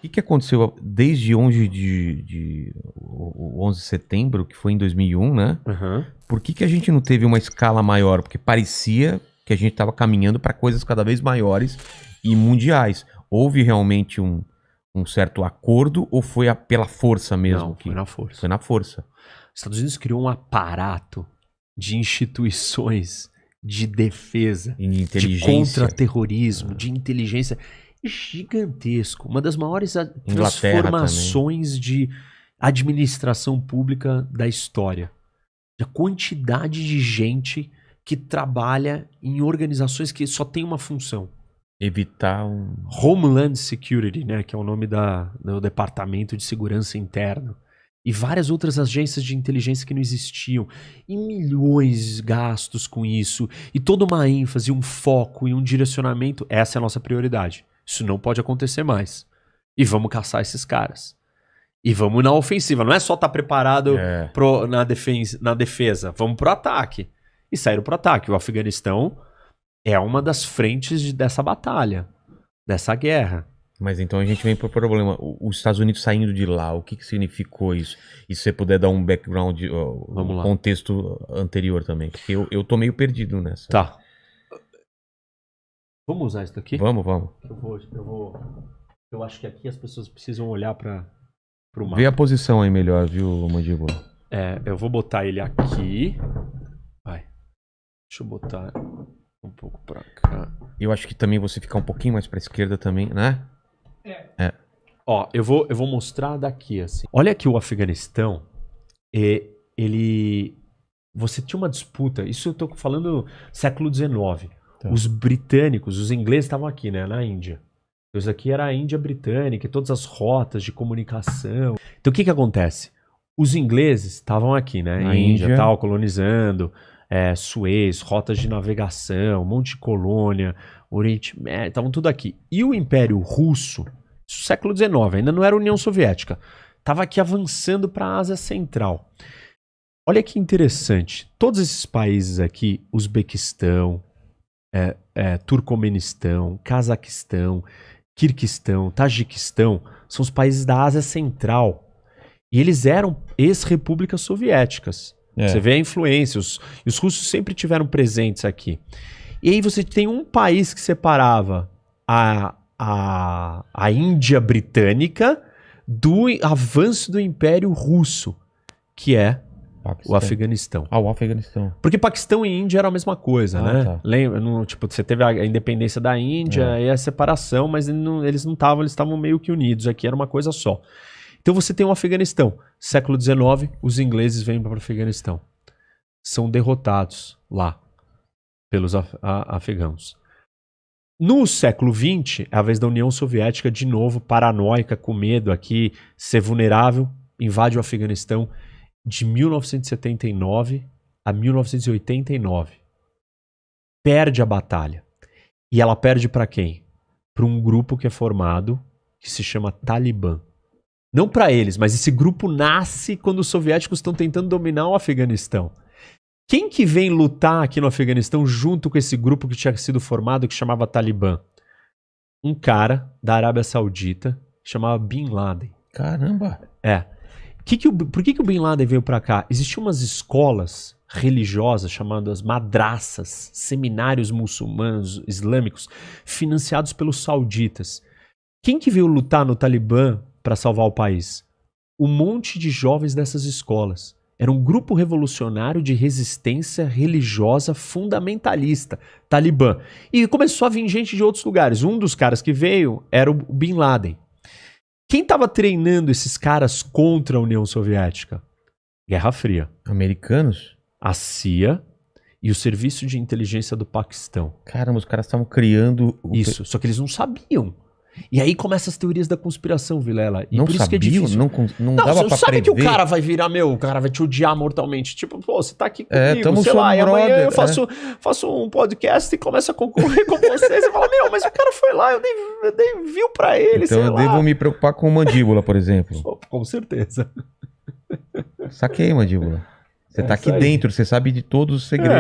que aconteceu desde o 11 de setembro, que foi em 2001, né? Uhum. Por que a gente não teve uma escala maior? Porque parecia que a gente estava caminhando para coisas cada vez maiores e mundiais. Houve realmente um certo acordo ou foi pela força mesmo? Não, foi na força. Foi na força. Os Estados Unidos criou um aparato de instituições de defesa, De inteligência. de contra-terrorismo, de inteligência gigantesco. Uma das maiores transformações de administração pública da história. A quantidade de gente que trabalha em organizações que só tem uma função. Evitar Homeland Security, né, que é o nome do Departamento de Segurança Interna. E várias outras agências de inteligência que não existiam. E milhões gastos com isso. E toda uma ênfase, um foco e um direcionamento. Essa é a nossa prioridade. Isso não pode acontecer mais. E vamos caçar esses caras. E vamos na ofensiva. Não é só estar preparado na defesa. Vamos pro ataque. E saíram pro ataque. O Afeganistão é uma das frentes dessa batalha. Dessa guerra. Mas então a gente vem pro problema. Os Estados Unidos saindo de lá, o que significou isso? E se você puder dar um background, um contexto anterior também. Porque eu tô meio perdido nessa. Tá. Vamos usar isso daqui? Vamos. Eu acho que aqui as pessoas precisam olhar pro mapa. Vê a posição aí melhor, viu, Mandíbula? Eu vou botar ele aqui. Vai. Deixa eu botar um pouco pra cá. Eu acho que também você ficar um pouquinho mais pra esquerda também, né? Ó, eu vou mostrar daqui, assim. Olha aqui o Afeganistão. Você tinha uma disputa. Isso eu tô falando século XIX. Tá. Os britânicos, os ingleses estavam aqui, né? Na Índia. Isso aqui era a Índia britânica, todas as rotas de comunicação. Então o que acontece? Os ingleses estavam aqui, né? Na Índia, tal, colonizando, Suez, rotas de navegação, um monte de colônia, Oriente Médio, estavam tudo aqui. E o Império Russo, isso século XIX, ainda não era União Soviética, estava aqui avançando para a Ásia Central. Olha que interessante, todos esses países aqui, Uzbequistão, Turcomenistão, Cazaquistão, Quirguistão, Tajiquistão, são os países da Ásia Central. E eles eram ex-repúblicas soviéticas. Você vê a influência, os russos sempre tiveram presentes aqui. E aí você tem um país que separava a Índia britânica do avanço do Império Russo, que é o Afeganistão. O Afeganistão. Porque Paquistão e Índia era a mesma coisa, né? Tá. Lembra? Tipo, você teve a independência da Índia e a separação, mas eles estavam meio que unidos. Aqui era uma coisa só. Então você tem o Afeganistão. Século XIX, os ingleses vêm para o Afeganistão. São derrotados lá pelos afegãos. No século XX, é a vez da União Soviética, de novo, paranoica, com medo aqui, ser vulnerável, invade o Afeganistão de 1979 a 1989. Perde a batalha. E ela perde para quem? Para um grupo que é formado, que se chama Talibã. Não para eles, mas esse grupo nasce quando os soviéticos estão tentando dominar o Afeganistão. Quem que vem lutar aqui no Afeganistão junto com esse grupo que tinha sido formado, que chamava Talibã? Um cara da Arábia Saudita, que chamava Bin Laden. Caramba! Por que o Bin Laden veio para cá? Existiam umas escolas religiosas chamadas madraças, seminários muçulmanos, islâmicos, financiados pelos sauditas. Quem que veio lutar no Talibã para salvar o país? Um monte de jovens dessas escolas. Era um grupo revolucionário de resistência religiosa fundamentalista, Talibã. E começou a vir gente de outros lugares. Um dos caras que veio era o Bin Laden. Quem estava treinando esses caras contra a União Soviética? Guerra Fria. Americanos? A CIA e o Serviço de Inteligência do Paquistão. Caramba, os caras estavam criando... Isso, só que eles não sabiam. E aí começam as teorias da conspiração, Vilela. E não por isso sabia, que é difícil. Não dava pra sabe prever. que o cara vai virar, o cara vai te odiar mortalmente. Tipo, pô, você tá aqui comigo, sei lá, e brother, amanhã eu faço um podcast e começo a concorrer com você. Você fala, mas o cara foi lá, eu dei view pra ele, então eu devo me preocupar com o Mandíbula, por exemplo. Com certeza. Saquei, Mandíbula. Você tá aqui dentro, você sabe de todos os segredos.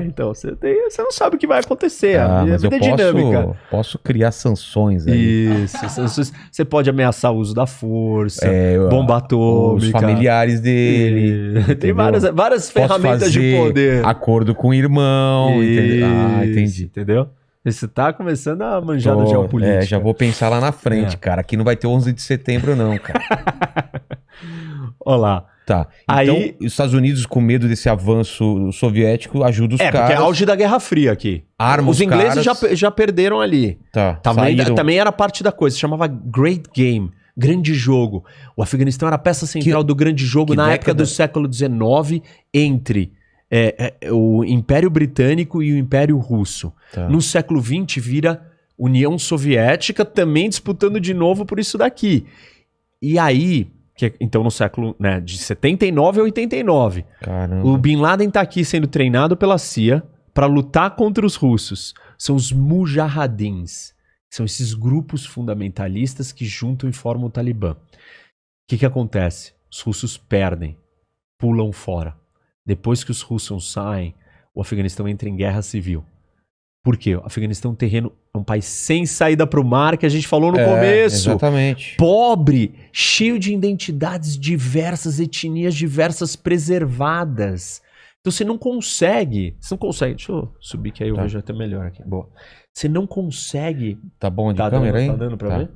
Então você não sabe o que vai acontecer. A Mas vida eu é dinâmica. posso criar sanções aí. Isso. Você pode ameaçar o uso da força, bomba atômica. Os familiares dele. Tem várias ferramentas de poder. Acordo com o irmão. Entendi. Entendeu? Você tá começando a manjar da geopolítica. Já vou pensar lá na frente, cara. Aqui não vai ter 11 de setembro, não, cara. Olha lá. Tá. Então, aí, os Estados Unidos, com medo desse avanço soviético, ajuda os caras. Porque é auge da Guerra Fria aqui. Os ingleses já perderam ali. Também era parte da coisa. Se chamava Great Game. Grande jogo. O Afeganistão era a peça central do grande jogo na época do século XIX entre o Império Britânico e o Império Russo. No século XX vira União Soviética também disputando de novo por isso daqui. E aí... então no século de 79 a 89, caramba, o Bin Laden tá aqui sendo treinado pela CIA para lutar contra os russos. São os Mujahadins. São esses grupos fundamentalistas que juntam e formam o Talibã. O que acontece? Os russos perdem, pulam fora. Depois que os russos saem, o Afeganistão entra em guerra civil. Por quê? O Afeganistão é um terreno, é um país sem saída para o mar, que a gente falou no começo. Exatamente. Pobre, cheio de identidades diversas, etnias diversas preservadas. Então você não consegue. Deixa eu subir que aí eu vejo até melhor aqui. Boa. Você não consegue. Tá bom de câmera aí? Tá dando para ver?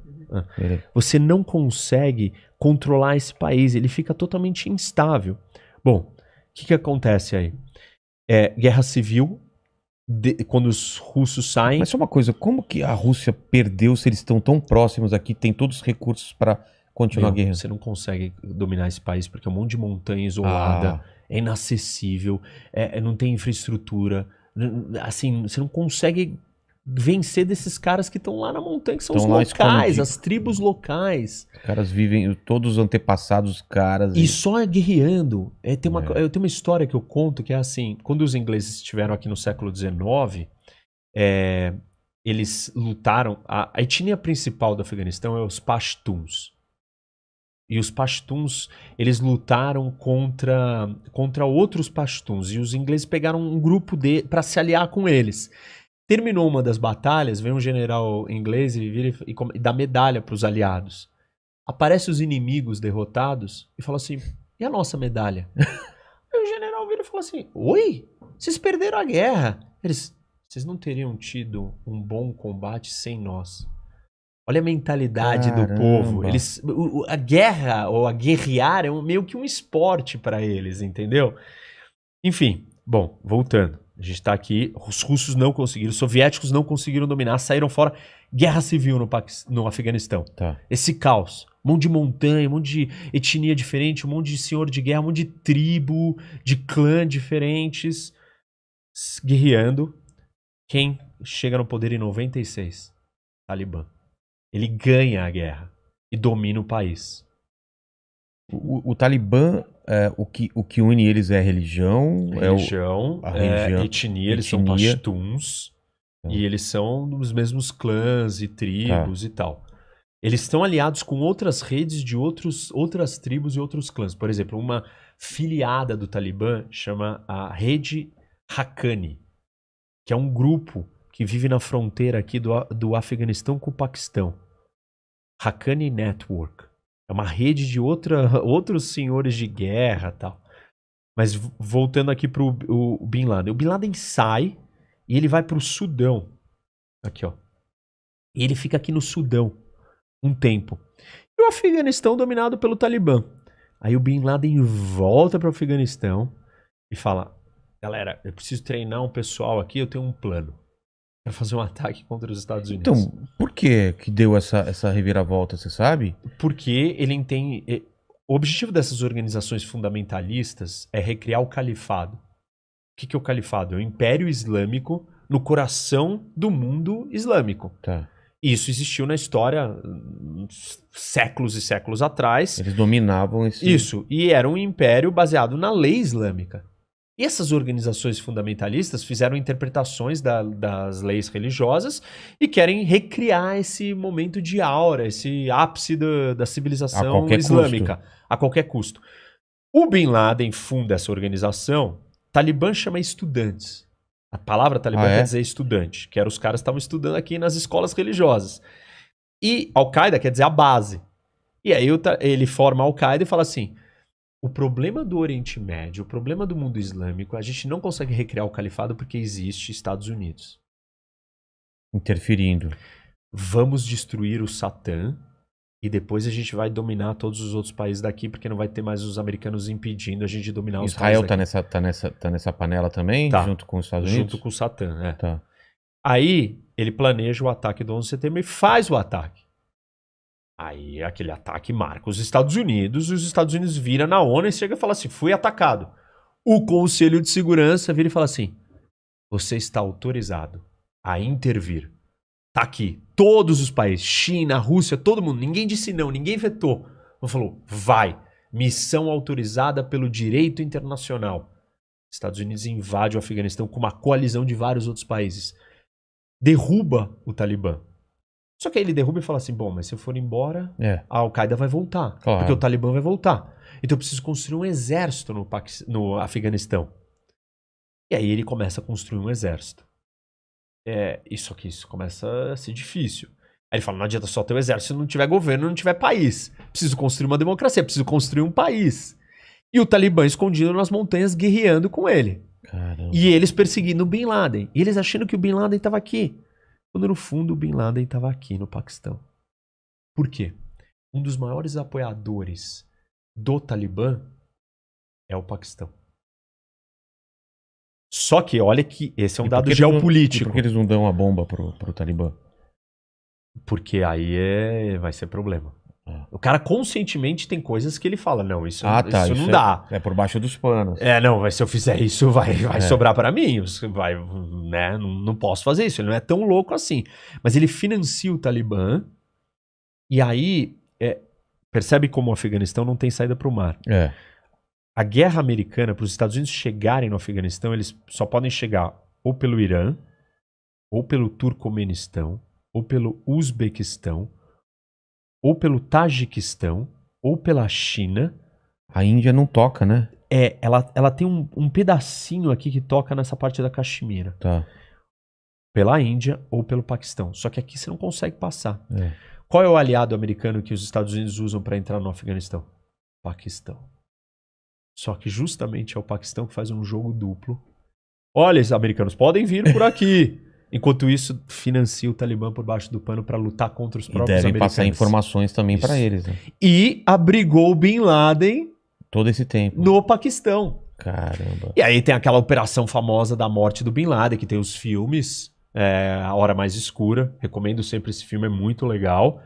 Você não consegue controlar esse país. Ele fica totalmente instável. Bom, o que acontece aí? Guerra civil. Quando os russos saem... Mas só uma coisa, como que a Rússia perdeu se eles estão tão próximos aqui, tem todos os recursos para continuar a guerra? Você não consegue dominar esse país porque é um monte de montanha isolada, é inacessível, não tem infraestrutura. Assim, você não consegue vencer desses caras que estão lá na montanha, que são os locais, as tribos locais. Os caras vivem, todos os antepassados dos caras. E só guerreando. Tem uma história que eu conto que é assim, quando os ingleses estiveram aqui no século XIX, eles lutaram, a etnia principal do Afeganistão é os Pashtuns. E os Pashtuns, eles lutaram contra outros Pashtuns, e os ingleses pegaram um grupo para se aliar com eles. Terminou uma das batalhas, vem um general inglês e vira e dá medalha para os aliados. Aparecem os inimigos derrotados e fala assim, e a nossa medalha? Aí o general vira e fala assim, oi? Vocês perderam a guerra. Vocês não teriam tido um bom combate sem nós. Olha a mentalidade do povo. A guerra, ou a guerrear, é meio que um esporte para eles, entendeu? Enfim, bom, voltando. A gente está aqui, os russos não conseguiram, os soviéticos não conseguiram dominar, saíram fora, guerra civil no Afeganistão. Esse caos, um monte de montanha, um monte de etnia diferente, um monte de senhor de guerra, um monte de tribo, de clã diferentes, guerreando. Quem chega no poder em 96? Talibã. Ele ganha a guerra e domina o país. O Talibã, o que une eles é a religião? A etnia, eles são pashtuns. E eles são dos mesmos clãs e tribos e tal. Eles estão aliados com outras redes de outras tribos e outros clãs. Por exemplo, uma filiada do Talibã chama a Rede Haqqani, que é um grupo que vive na fronteira aqui do Afeganistão com o Paquistão. Haqqani Network. É uma rede de outros senhores de guerra e tal. Mas voltando aqui pro Bin Laden. O Bin Laden sai e ele vai pro Sudão. Aqui, ó. E ele fica aqui no Sudão um tempo. E o Afeganistão dominado pelo Talibã. Aí o Bin Laden volta pro Afeganistão e fala, galera, eu preciso treinar um pessoal aqui, eu tenho um plano. Quero fazer um ataque contra os Estados Unidos. Então, por que deu essa reviravolta, você sabe? Porque ele entende... O objetivo dessas organizações fundamentalistas é recriar o califado. O que é o califado? É o Império Islâmico no coração do mundo islâmico. Isso existiu na história séculos e séculos atrás. Eles dominavam esse... Isso, e era um império baseado na lei islâmica. E essas organizações fundamentalistas fizeram interpretações das leis religiosas e querem recriar esse momento de aura, esse ápice da civilização islâmica, a qualquer custo. O Bin Laden funda essa organização. Talibã chama estudantes. A palavra Talibã quer dizer estudante, que eram os caras que estavam estudando aqui nas escolas religiosas. E Al-Qaeda quer dizer a base. E aí ele forma a Al-Qaeda e fala assim, o problema do Oriente Médio, o problema do mundo islâmico, a gente não consegue recriar o califado porque existe Estados Unidos. Interferindo. Vamos destruir o Satã e depois a gente vai dominar todos os outros países daqui porque não vai ter mais os americanos impedindo a gente de dominar os Israel países daqui. tá nessa panela também? Tá. Junto com os Estados Unidos? Junto com o Satã, é. Tá. Aí ele planeja o ataque do 11 de setembro e faz o ataque. Aí aquele ataque marca os Estados Unidos e os Estados Unidos vira na ONU e chega e fala assim, fui atacado. O Conselho de Segurança vira e fala assim, você está autorizado a intervir. Tá aqui, todos os países, China, Rússia, todo mundo, ninguém disse não, ninguém vetou. Não falou, vai, missão autorizada pelo direito internacional. Estados Unidos invade o Afeganistão com uma coalizão de vários outros países. Derruba o Talibã. Só que aí ele derruba e fala assim, bom, mas se eu for embora, a Al-Qaeda vai voltar. Claro. Porque o Talibã vai voltar. Então eu preciso construir um exército no Afeganistão. E aí ele começa a construir um exército. Isso começa a ser difícil. Aí ele fala, não adianta só ter o exército se não tiver governo, não tiver país. Preciso construir uma democracia, preciso construir um país. E o Talibã escondido nas montanhas guerreando com ele. Caramba. E eles perseguindo o Bin Laden. E eles achando que o Bin Laden estava aqui. Quando no fundo o Bin Laden estava aqui no Paquistão. Por quê? Um dos maiores apoiadores do Talibã é o Paquistão. Só que olha que esse é um dado geopolítico. Por que eles não dão a bomba pro Talibã? Porque aí vai ser problema. O cara conscientemente tem coisas que ele fala, não, isso não dá. É por baixo dos panos. Não, se eu fizer isso vai sobrar para mim. Vai, né? Não posso fazer isso. Ele não é tão louco assim. Mas ele financia o Talibã e aí percebe como o Afeganistão não tem saída para o mar. A guerra americana, para os Estados Unidos chegarem no Afeganistão, eles só podem chegar ou pelo Irã, ou pelo Turcomenistão, ou pelo Uzbequistão, ou pelo Tajiquistão, ou pela China. A Índia não toca, né? Ela tem um pedacinho aqui que toca nessa parte da Caxemira. Tá. Pela Índia ou pelo Paquistão. Só que aqui você não consegue passar. Qual é o aliado americano que os Estados Unidos usam para entrar no Afeganistão? Paquistão. Só que justamente é o Paquistão que faz um jogo duplo. Olha, os americanos podem vir por aqui. Enquanto isso, financia o Talibã por baixo do pano para lutar contra os próprios americanos. E devem passar informações também para eles. Né? E abrigou o Bin Laden todo esse tempo no Paquistão. Caramba. E aí tem aquela operação famosa da morte do Bin Laden, que tem os filmes, A Hora Mais Escura. Recomendo sempre esse filme, é muito legal.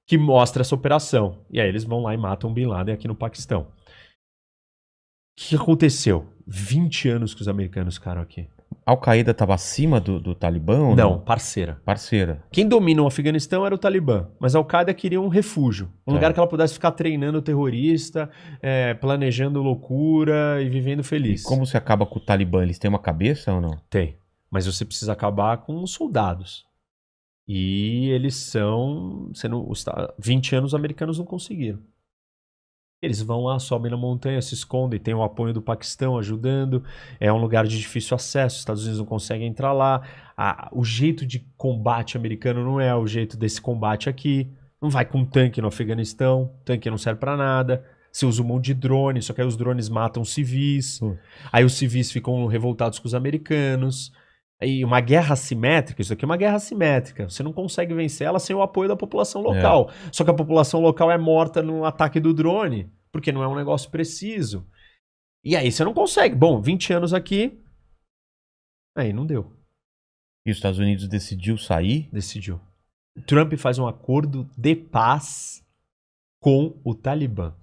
Que mostra essa operação. E aí eles vão lá e matam o Bin Laden aqui no Paquistão. O que aconteceu? 20 anos que os americanos ficaram aqui. A Al-Qaeda estava acima do Talibã ou não? Não, parceira. Parceira. Quem domina o Afeganistão era o Talibã, mas a Al-Qaeda queria um refúgio. Um lugar que ela pudesse ficar treinando terrorista, planejando loucura e vivendo feliz. E como se acaba com o Talibã? Eles têm uma cabeça ou não? Tem, mas você precisa acabar com os soldados. E eles são... 20 anos os americanos não conseguiram. Eles vão lá, sobem na montanha, se escondem, tem o apoio do Paquistão ajudando, é um lugar de difícil acesso, os Estados Unidos não conseguem entrar lá, o jeito de combate americano não é o jeito desse combate aqui, não vai com tanque no Afeganistão, tanque não serve pra nada, você usa um monte de drone, só que aí os drones matam civis, aí os civis ficam revoltados com os americanos, aí uma guerra assimétrica, isso aqui é uma guerra assimétrica, você não consegue vencer ela sem o apoio da população local, só que a população local é morta no ataque do drone, porque não é um negócio preciso. E aí você não consegue. Bom, 20 anos aqui, aí não deu. E os Estados Unidos decidiu sair? Decidiu. Trump faz um acordo de paz com o Talibã.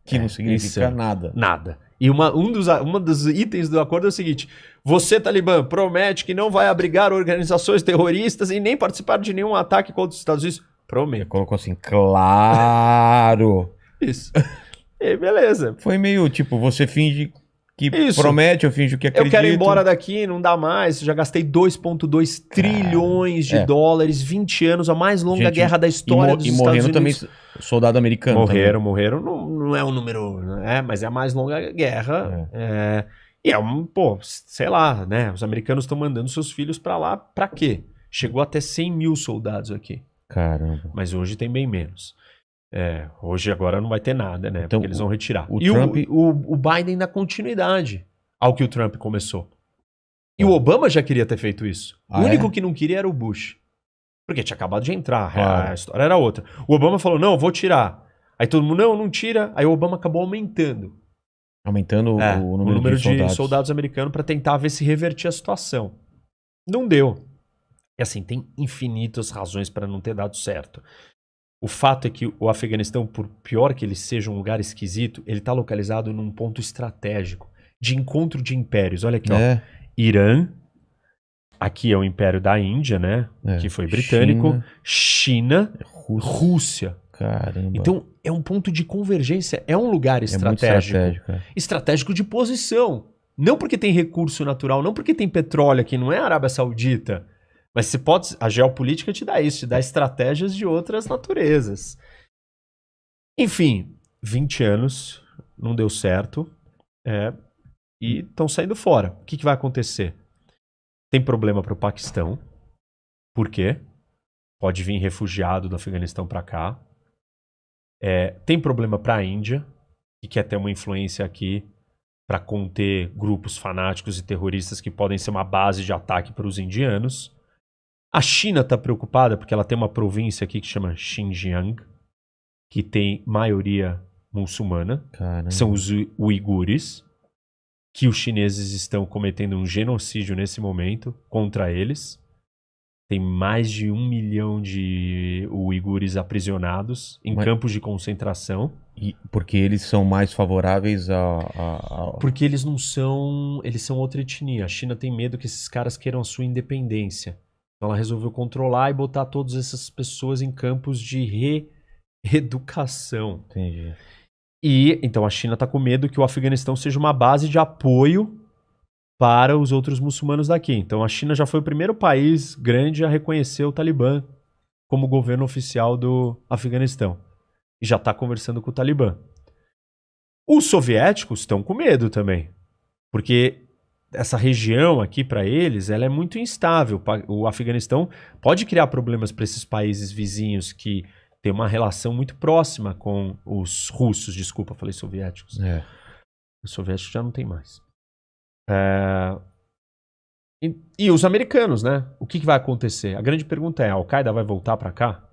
Que não significa nada. Nada. E um dos itens do acordo é o seguinte: você, Talibã, promete que não vai abrigar organizações terroristas e nem participar de nenhum ataque contra os Estados Unidos? Prometo. Ele colocou assim, claro. Isso. E beleza. Foi meio tipo, você finge que promete, eu finjo que acredito. Eu quero ir embora daqui, não dá mais. Já gastei 2,2 trilhões de dólares, 20 anos, a mais longa guerra da história dos Estados Unidos. Também, soldado americano. Morreram, não é um número, né? Mas é a mais longa guerra. E sei lá, né? Os americanos estão mandando seus filhos pra lá pra quê? Chegou até 100 mil soldados aqui. Caramba. Mas hoje tem bem menos. Hoje agora não vai ter nada, né? Então, porque eles vão retirar. o E Trump... o Biden dá continuidade ao que o Trump começou. E o Obama já queria ter feito isso. O único que não queria era o Bush. Porque tinha acabado de entrar, a história era outra. O Obama falou, não, vou tirar. Aí todo mundo, não tira. Aí o Obama acabou aumentando. Aumentando o número de soldados americanos para tentar ver se revertia a situação. Não deu. E assim, tem infinitas razões para não ter dado certo. O fato é que o Afeganistão, por pior que ele seja um lugar esquisito, ele está localizado num ponto estratégico de encontro de impérios. Olha aqui, ó. Irã, aqui é o Império da Índia, né? Que foi britânico. China, Rússia. Caramba. Então, é um ponto de convergência. É um lugar estratégico. Estratégico de posição. Não porque tem recurso natural, não porque tem petróleo aqui, não é a Arábia Saudita. Mas você pode. A geopolítica te dá isso, te dá estratégias de outras naturezas. Enfim, 20 anos, não deu certo. E estão saindo fora. O que vai acontecer? Tem problema para o Paquistão. Por quê? Pode vir refugiado do Afeganistão para cá. Tem problema para a Índia, que quer ter uma influência aqui para conter grupos fanáticos e terroristas que podem ser uma base de ataque para os indianos. A China está preocupada porque ela tem uma província aqui que chama Xinjiang, que tem maioria muçulmana. Caramba. São os uigures, que os chineses estão cometendo um genocídio nesse momento contra eles. Tem mais de 1 milhão de uigures aprisionados em campos de concentração. E porque eles são mais favoráveis Porque eles não são... Eles são outra etnia. A China tem medo que esses caras queiram a sua independência. Então ela resolveu controlar e botar todas essas pessoas em campos de reeducação. Entendi. E então a China está com medo que o Afeganistão seja uma base de apoio para os outros muçulmanos daqui. Então a China já foi o primeiro país grande a reconhecer o Talibã como governo oficial do Afeganistão. E já está conversando com o Talibã. Os soviéticos estão com medo também. Porque essa região aqui, para eles, ela é muito instável. O Afeganistão pode criar problemas para esses países vizinhos que têm uma relação muito próxima com os russos. Desculpa, falei soviéticos. Os soviéticos já não tem mais. E os americanos, né? O que vai acontecer? A grande pergunta é, a Al-Qaeda vai voltar para cá?